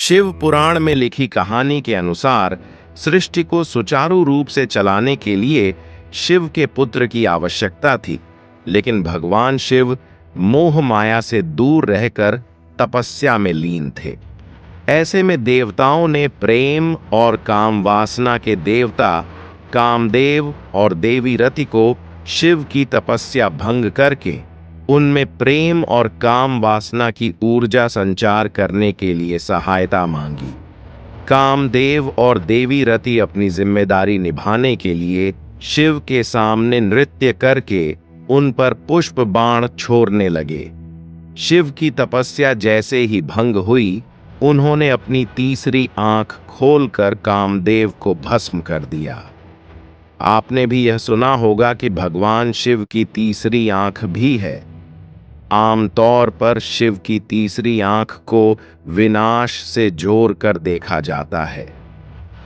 शिव पुराण में लिखी कहानी के अनुसार सृष्टि को सुचारू रूप से चलाने के लिए शिव के पुत्र की आवश्यकता थी, लेकिन भगवान शिव मोह माया से दूर रहकर तपस्या में लीन थे। ऐसे में देवताओं ने प्रेम और काम वासना के देवता कामदेव और देवी रति को शिव की तपस्या भंग करके उनमें प्रेम और काम वासना की ऊर्जा संचार करने के लिए सहायता मांगी। कामदेव और देवी रति अपनी जिम्मेदारी निभाने के लिए शिव के सामने नृत्य करके उन पर पुष्प बाण छोड़ने लगे। शिव की तपस्या जैसे ही भंग हुई, उन्होंने अपनी तीसरी आंख खोलकर कामदेव को भस्म कर दिया। आपने भी यह सुना होगा कि भगवान शिव की तीसरी आंख भी है। आमतौर पर शिव की तीसरी आंख को विनाश से जोड़कर देखा जाता है।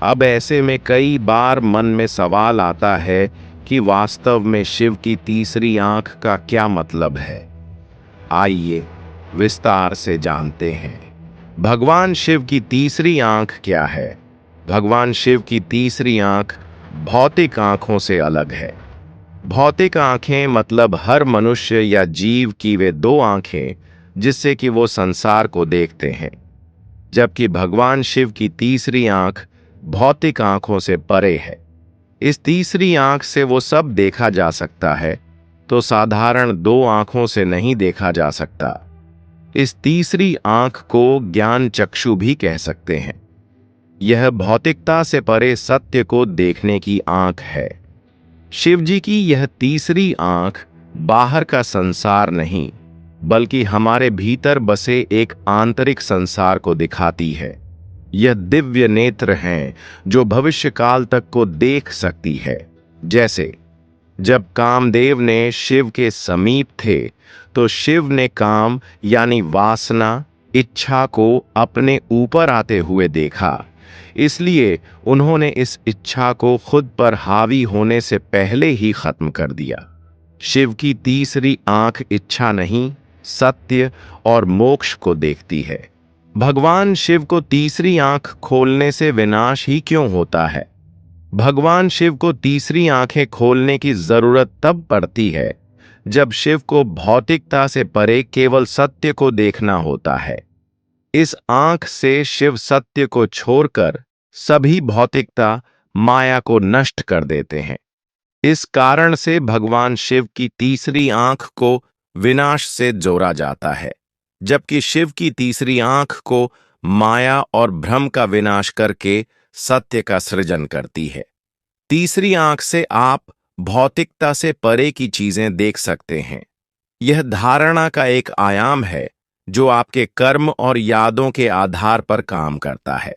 अब ऐसे में कई बार मन में सवाल आता है कि वास्तव में शिव की तीसरी आंख का क्या मतलब है। आइए विस्तार से जानते हैं। भगवान शिव की तीसरी आंख क्या है? भगवान शिव की तीसरी आंख भौतिक आंखों से अलग है। भौतिक आंखें मतलब हर मनुष्य या जीव की वे दो आंखें जिससे कि वो संसार को देखते हैं, जबकि भगवान शिव की तीसरी आंख भौतिक आंखों से परे है। इस तीसरी आंख से वो सब देखा जा सकता है, तो साधारण दो आंखों से नहीं देखा जा सकता। इस तीसरी आंख को ज्ञान चक्षु भी कह सकते हैं। यह भौतिकता से परे सत्य को देखने की आंख है। शिव जी की यह तीसरी आंख बाहर का संसार नहीं, बल्कि हमारे भीतर बसे एक आंतरिक संसार को दिखाती है। यह दिव्य नेत्र हैं जो भविष्य काल तक को देख सकती है। जैसे जब कामदेव ने शिव के समीप थे, तो शिव ने काम यानी वासना, इच्छा को अपने ऊपर आते हुए देखा। इसलिए उन्होंने इस इच्छा को खुद पर हावी होने से पहले ही खत्म कर दिया। शिव की तीसरी आंख इच्छा नहीं, सत्य और मोक्ष को देखती है। भगवान शिव को तीसरी आंख खोलने से विनाश ही क्यों होता है? भगवान शिव को तीसरी आंखें खोलने की जरूरत तब पड़ती है जब शिव को भौतिकता से परे केवल सत्य को देखना होता है। इस आंख से शिव सत्य को छोड़कर सभी भौतिकता माया को नष्ट कर देते हैं। इस कारण से भगवान शिव की तीसरी आंख को विनाश से जोड़ा जाता है, जबकि शिव की तीसरी आंख को माया और भ्रम का विनाश करके सत्य का सृजन करती है। तीसरी आंख से आप भौतिकता से परे की चीजें देख सकते हैं। यह धारणा का एक आयाम है जो आपके कर्म और यादों के आधार पर काम करता है।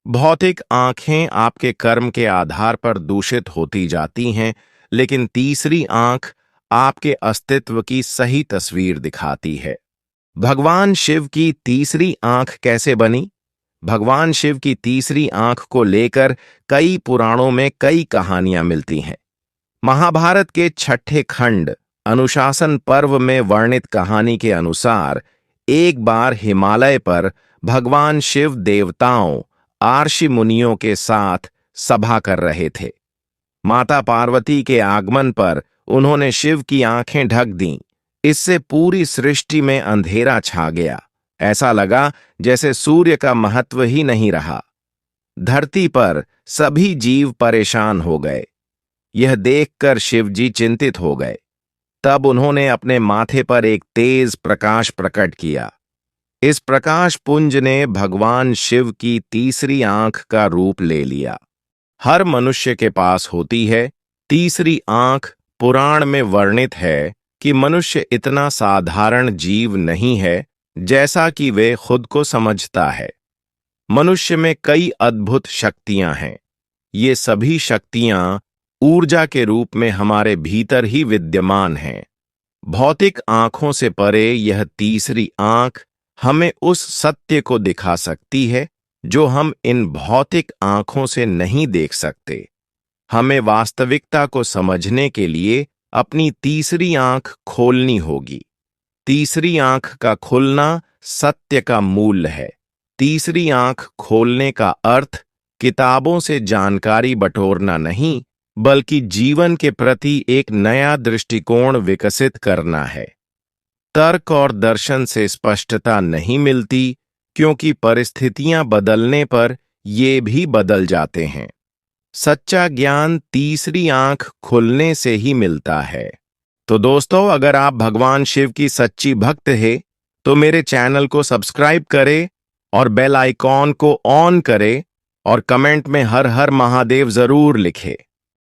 भौतिक आंखें आपके कर्म के आधार पर दूषित होती जाती हैं, लेकिन तीसरी आंख आपके अस्तित्व की सही तस्वीर दिखाती है। भगवान शिव की तीसरी आंख कैसे बनी? भगवान शिव की तीसरी आंख को लेकर कई पुराणों में कई कहानियां मिलती हैं। महाभारत के छठे खंड अनुशासन पर्व में वर्णित कहानी के अनुसार एक बार हिमालय पर भगवान शिव देवताओं आर्षि मुनियों के साथ सभा कर रहे थे। माता पार्वती के आगमन पर उन्होंने शिव की आंखें ढक दीं। इससे पूरी सृष्टि में अंधेरा छा गया। ऐसा लगा जैसे सूर्य का महत्व ही नहीं रहा। धरती पर सभी जीव परेशान हो गए। यह देखकर शिवजी चिंतित हो गए। तब उन्होंने अपने माथे पर एक तेज प्रकाश प्रकट किया। इस प्रकाश पुंज ने भगवान शिव की तीसरी आंख का रूप ले लिया। हर मनुष्य के पास होती है तीसरी आंख। पुराण में वर्णित है कि मनुष्य इतना साधारण जीव नहीं है जैसा कि वे खुद को समझता है। मनुष्य में कई अद्भुत शक्तियां हैं। ये सभी शक्तियां ऊर्जा के रूप में हमारे भीतर ही विद्यमान हैं। भौतिक आंखों से परे यह तीसरी आंख हमें उस सत्य को दिखा सकती है जो हम इन भौतिक आंखों से नहीं देख सकते। हमें वास्तविकता को समझने के लिए अपनी तीसरी आंख खोलनी होगी। तीसरी आंख का खुलना सत्य का मूल है। तीसरी आंख खोलने का अर्थ किताबों से जानकारी बटोरना नहीं, बल्कि जीवन के प्रति एक नया दृष्टिकोण विकसित करना है। तर्क और दर्शन से स्पष्टता नहीं मिलती, क्योंकि परिस्थितियां बदलने पर ये भी बदल जाते हैं। सच्चा ज्ञान तीसरी आंख खुलने से ही मिलता है। तो दोस्तों, अगर आप भगवान शिव की सच्ची भक्त है तो मेरे चैनल को सब्सक्राइब करें और बेल आइकॉन को ऑन करें और कमेंट में हर हर महादेव जरूर लिखें।